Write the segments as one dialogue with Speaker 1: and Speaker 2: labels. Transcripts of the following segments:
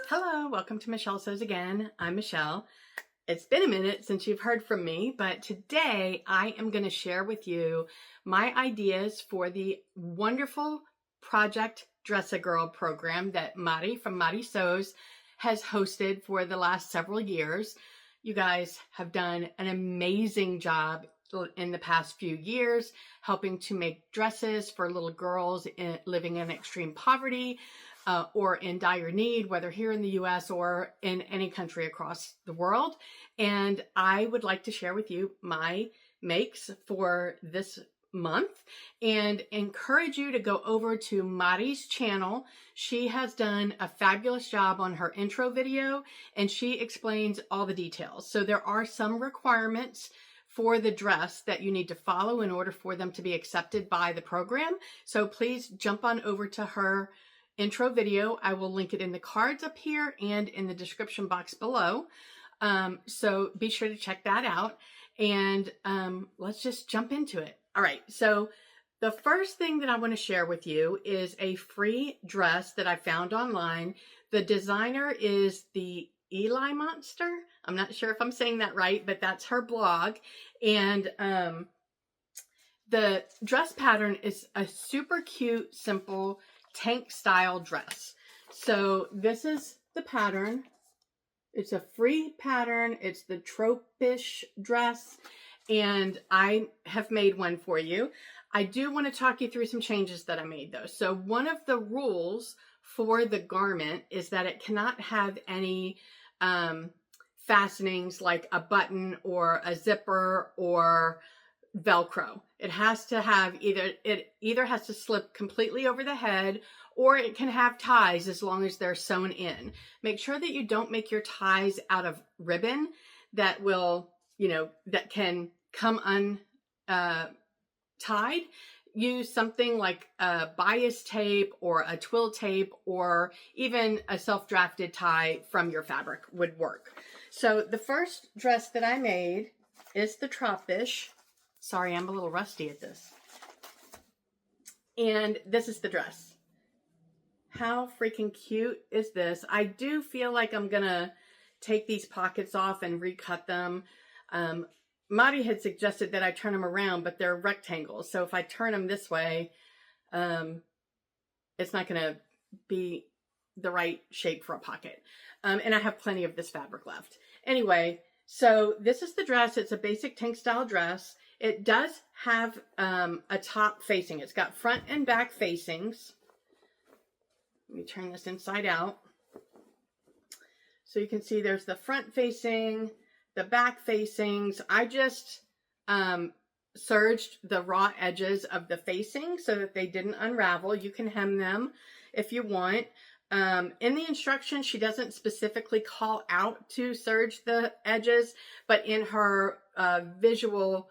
Speaker 1: Hello, welcome to Michelle Sews Again. I'm Michelle. It's been a minute since you've heard from me, but today I am going to share with you my ideas for the wonderful Project Dress a Girl program that Mari from Mari Sews has hosted for the last several years. You guys have done an amazing job in the past few years helping to make dresses for little girls living in extreme poverty or in dire need, whether here in the US or in any country across the world. And I would like to share with you my makes for this month and encourage you to go over to Mari's channel. She has done a fabulous job on her intro video and she explains all the details. So there are some requirements for the dress that you need to follow in order for them to be accepted by the program. So please jump on over to her intro video. I will link it in the cards up here and in the description box below. So be sure to check that out and let's just jump into it. All right, so the first thing that I want to share with you is a free dress that I found online. The designer is the Eli Monster. I'm not sure if I'm saying that right, but that's her blog. And the dress pattern is a super cute, simple tank style dress. So this is the pattern. It's a free pattern. It's the tropish dress, and I have made one for you. I do want to talk you through some changes that I made though. So one of the rules for the garment is that it cannot have any fastenings like a button or a zipper or Velcro. It has to have either has to slip completely over the head, or it can have ties as long as they're sewn in. Make sure that you don't make your ties out of ribbon that will, that can come untied. Use something like a bias tape or a twill tape or even a self-drafted tie from your fabric would work. So the first dress that I made is the tropish. Sorry, I'm a little rusty at this. And this is the dress. How freaking cute is this? I do feel like I'm gonna take these pockets off and recut them. Mari had suggested that I turn them around, but they're rectangles. So if I turn them this way, it's not gonna be the right shape for a pocket. And I have plenty of this fabric left. Anyway, so this is the dress. It's a basic tank style dress. It does have a top facing. It's got front and back facings. Let me turn this inside out. So you can see there's the front facing, the back facings. I just serged the raw edges of the facing so that they didn't unravel. You can hem them if you want. In the instructions, she doesn't specifically call out to serge the edges, but in her visual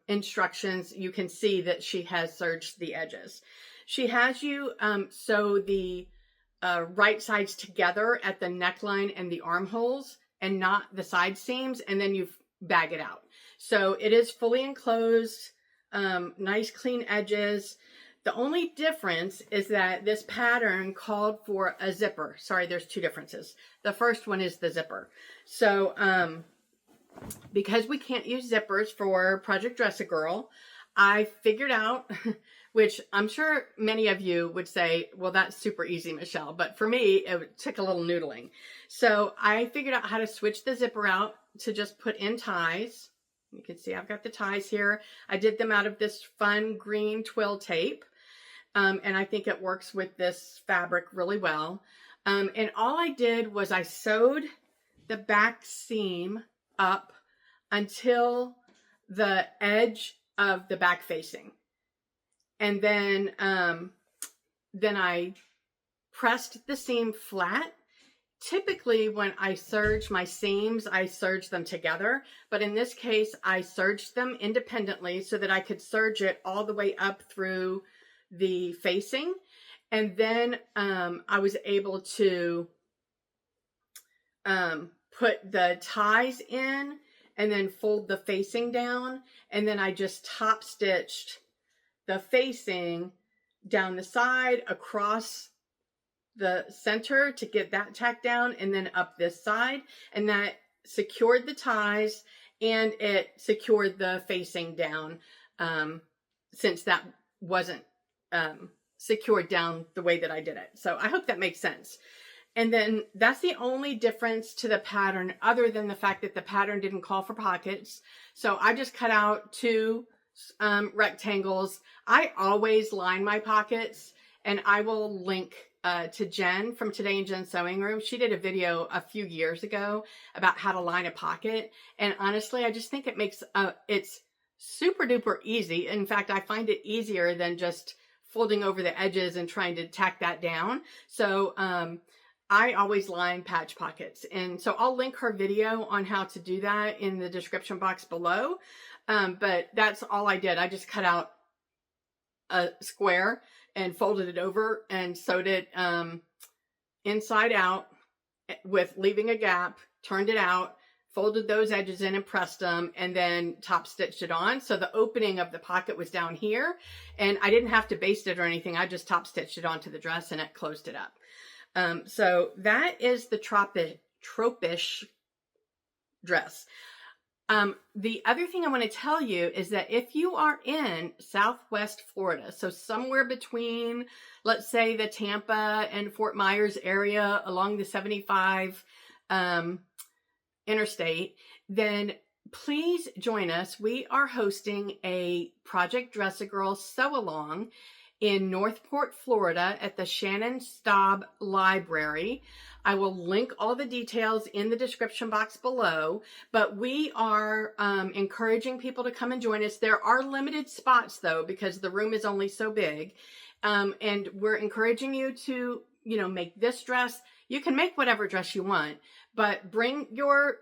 Speaker 1: instructions, you can see that she has serged the edges. She has you sew the right sides together at the neckline and the armholes and not the side seams, and then you bag it out. So it is fully enclosed, nice clean edges. The only difference is that this pattern called for a zipper. Sorry, there's two differences. The first one is the zipper. So because we can't use zippers for Project Dress a Girl, I figured out, which I'm sure many of you would say, well, that's super easy, Michelle. But for me, it took a little noodling. So I figured out how to switch the zipper out to just put in ties. You can see I've got the ties here. I did them out of this fun green twill tape. And I think it works with this fabric really well. And all I did was I sewed the back seam up until the edge of the back facing. And then I pressed the seam flat. Typically when I serge my seams, I serge them together. But in this case, I serged them independently so that I could serge it all the way up through the facing. And then I was able to put the ties in and then fold the facing down. And then I just top stitched the facing down the side, across the center to get that tacked down, and then up this side, and that secured the ties and it secured the facing down, since that wasn't secured down the way that I did it. So I hope that makes sense. And then that's the only difference to the pattern, other than the fact that the pattern didn't call for pockets. So I just cut out 2 rectangles. I always line my pockets, and I will link to Jen from Today in Jen's Sewing Room. She did a video a few years ago about how to line a pocket. And honestly, I just think it makes, it's super duper easy. In fact, I find it easier than just folding over the edges and trying to tack that down. So, I always line patch pockets. And so I'll link her video on how to do that in the description box below. But that's all I did. I just cut out a square and folded it over and sewed it inside out with leaving a gap, turned it out, folded those edges in and pressed them, and then top stitched it on. So the opening of the pocket was down here, and I didn't have to baste it or anything. I just top stitched it onto the dress and it closed it up. So that is the tropish dress. The other thing I want to tell you is that if you are in Southwest Florida, so somewhere between, let's say, the Tampa and Fort Myers area along the 75 interstate, then please join us. We are hosting a Project Dress-A-Girl sew-along in Northport, Florida at the Shannon Staub Library. I will link all the details in the description box below, but we are encouraging people to come and join us. There are limited spots though, because the room is only so big. And we're encouraging you to, make this dress. You can make whatever dress you want, but bring your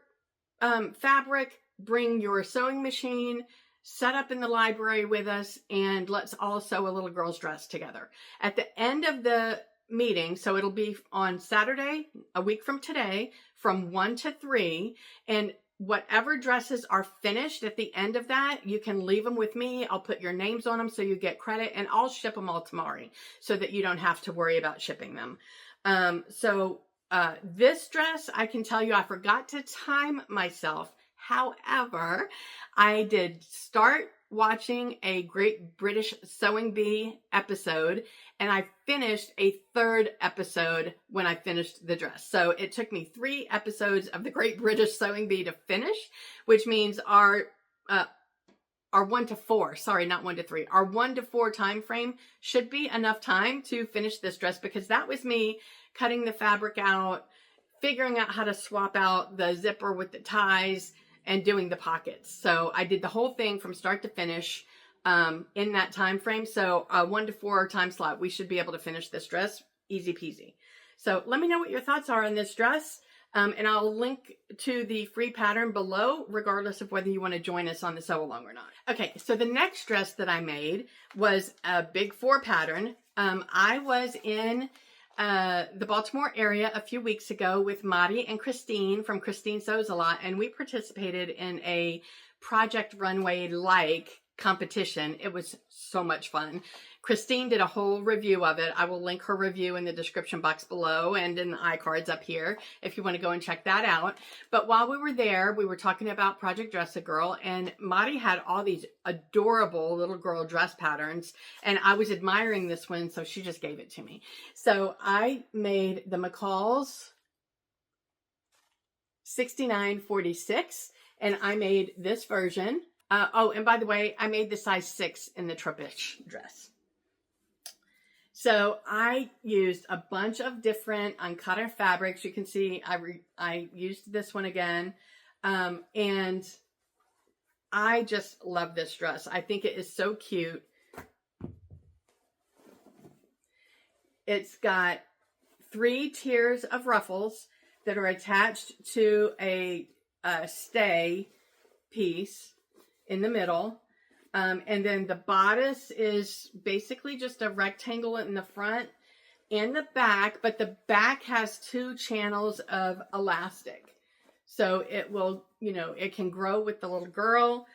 Speaker 1: fabric, bring your sewing machine, set up in the library with us, and let's all sew a little girl's dress together. At the end of the meeting, so it'll be on Saturday, a week from today, from 1 to 3, and whatever dresses are finished at the end of that, you can leave them with me. I'll put your names on them so you get credit, and I'll ship them all tomorrow so that you don't have to worry about shipping them. This dress, I can tell you, I forgot to time myself. However, I did start watching a Great British Sewing Bee episode, and I finished a 3rd episode when I finished the dress. So it took me 3 episodes of the Great British Sewing Bee to finish, which means our 1 to 4, sorry, not 1 to 3, our 1 to 4 time frame should be enough time to finish this dress, because that was me cutting the fabric out, figuring out how to swap out the zipper with the ties, and doing the pockets. So I did the whole thing from start to finish in that time frame. So a 1 to 4 time slot, we should be able to finish this dress easy peasy. So let me know what your thoughts are on this dress. And I'll link to the free pattern below, regardless of whether you want to join us on the sew along or not. Okay, so the next dress that I made was a big 4 pattern. I was in the Baltimore area a few weeks ago with Madi and Christine from Christine Sews a Lot, and we participated in a Project Runway-like competition. It was so much fun. Christine did a whole review of it. I will link her review in the description box below and in the iCards up here if you want to go and check that out. But while we were there, we were talking about Project Dress-A-Girl, and Madi had all these adorable little girl dress patterns, and I was admiring this one, so she just gave it to me. So I made the McCall's 6946, and I made this version. And by the way, I made the size 6 in the Tropish dress. So I used a bunch of different uncut fabrics. You can see I used this one again. And I just love this dress. I think it is so cute. It's got 3 tiers of ruffles that are attached to a stay piece in the middle. And then the bodice is basically just a rectangle in the front and the back, but the back has 2 channels of elastic. So it will, it can grow with the little girl.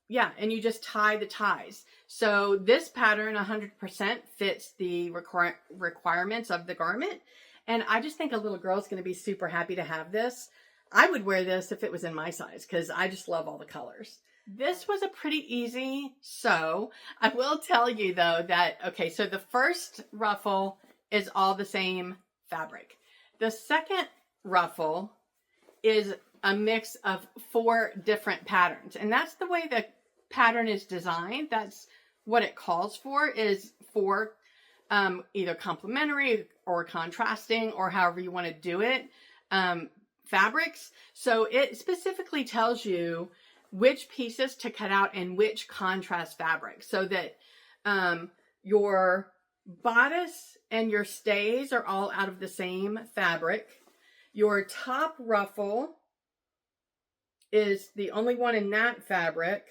Speaker 1: yeah, and you just tie the ties. So this pattern 100% fits the requirements of the garment. And I just think a little girl's going to be super happy to have this. I would wear this if it was in my size because I just love all the colors. This was a pretty easy sew. I will tell you though that, okay, so the first ruffle is all the same fabric. The second ruffle is a mix of 4 different patterns. And that's the way the pattern is designed. That's what it calls for, is 4 either complementary or contrasting, or however you want to do it, fabrics. So it specifically tells you which pieces to cut out and which contrast fabric, so that your bodice and your stays are all out of the same fabric. Your top ruffle is the only one in that fabric.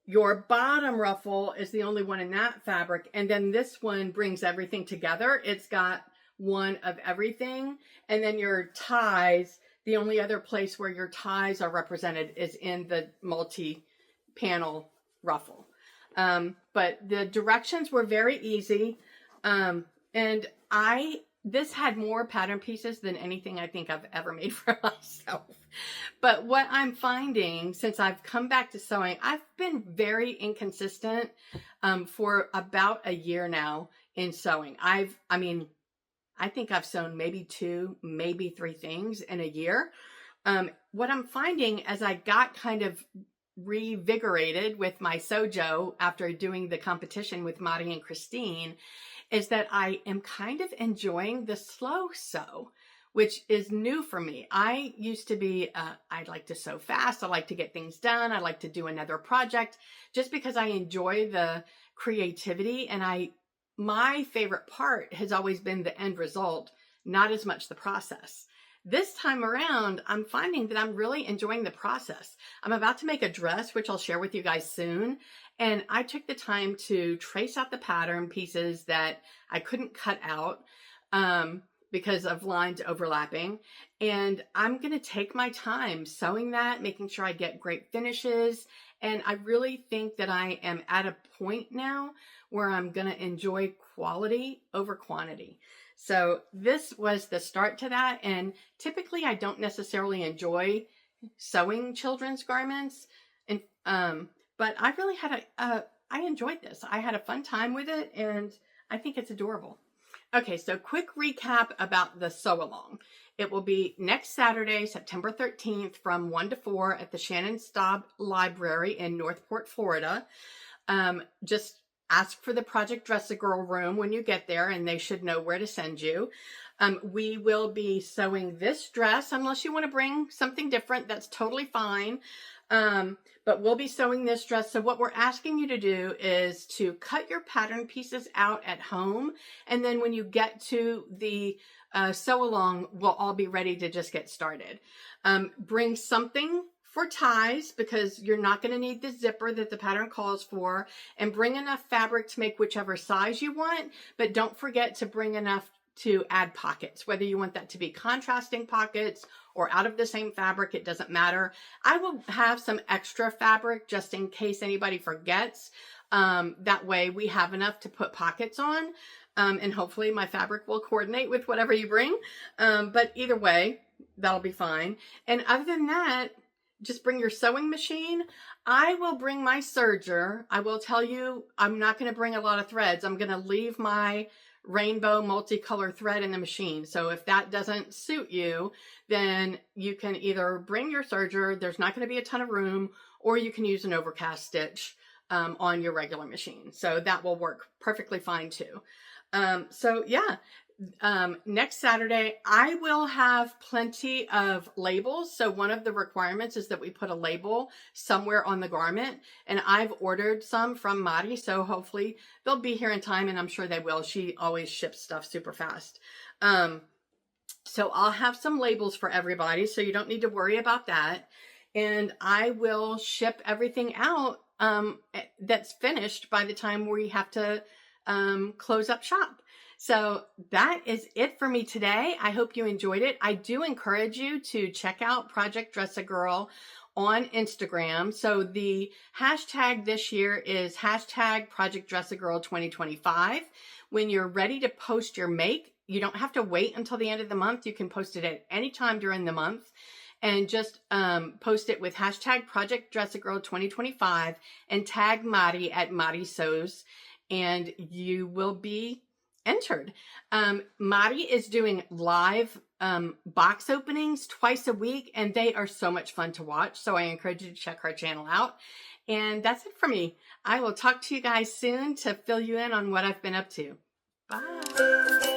Speaker 1: Your bottom ruffle is the only one in that fabric. And then this one brings everything together. It's got one of everything. And then your ties, the only other place where your ties are represented is in the multi-panel ruffle. But the directions were very easy. And this had more pattern pieces than anything I think I've ever made for myself. But what I'm finding since I've come back to sewing, I've been very inconsistent for about a year now in sewing. I think I've sewn maybe 2, maybe 3 things in a year. What I'm finding as I got kind of revigorated with my Sojo after doing the competition with Mari and Christine is that I am kind of enjoying the slow sew, which is new for me. I used to be, I like to sew fast. I like to get things done. I like to do another project just because I enjoy the creativity. And my favorite part has always been the end result, not as much the process. This time around, I'm finding that I'm really enjoying the process. I'm about to make a dress, which I'll share with you guys soon. And I took the time to trace out the pattern pieces that I couldn't cut out because of lines overlapping. And I'm going to take my time sewing that, making sure I get great finishes. And I really think that I am at a point now where I'm going to enjoy quality over quantity. So this was the start to that. And typically I don't necessarily enjoy sewing children's garments. And, but I really had I enjoyed this. I had a fun time with it and I think it's adorable. Okay, so quick recap about the sew along. It will be next Saturday, September 13th from 1 to 4 at the Shannon Staub Library in Northport, Florida. Just ask for the Project Dress-A-Girl room when you get there and they should know where to send you. We will be sewing this dress. Unless you want to bring something different, that's totally fine. But we'll be sewing this dress. So what we're asking you to do is to cut your pattern pieces out at home. And then when you get to the sew along, we'll all be ready to just get started. Bring something for ties because you're not going to need the zipper that the pattern calls for, and bring enough fabric to make whichever size you want, but don't forget to bring enough to add pockets, whether you want that to be contrasting pockets or out of the same fabric, it doesn't matter. I will have some extra fabric just in case anybody forgets. That way we have enough to put pockets on, and hopefully my fabric will coordinate with whatever you bring. But either way, that'll be fine. And other than that, just bring your sewing machine. I will bring my serger. I will tell you, I'm not going to bring a lot of threads. I'm going to leave my rainbow multicolor thread in the machine. So if that doesn't suit you, then you can either bring your serger. There's not going to be a ton of room, or you can use an overcast stitch on your regular machine. So that will work perfectly fine too. So yeah. Next Saturday, I will have plenty of labels. So one of the requirements is that we put a label somewhere on the garment, and I've ordered some from Mari. So hopefully they'll be here in time, and I'm sure they will. She always ships stuff super fast. So I'll have some labels for everybody. So you don't need to worry about that. And I will ship everything out, that's finished by the time we have to, close up shop. So that is it for me today. I hope you enjoyed it. I do encourage you to check out Project Dress-A-Girl on Instagram. So the hashtag this year is hashtag Project Dress a Girl 2025. When you're ready to post your make, you don't have to wait until the end of the month. You can post it at any time during the month, and just post it with hashtag Project Dress a Girl 2025 and tag Mari at Mari Sews, and you will be entered. Mari is doing live box openings twice a week, and they are so much fun to watch. So I encourage you to check her channel out. And that's it for me. I will talk to you guys soon to fill you in on what I've been up to. Bye.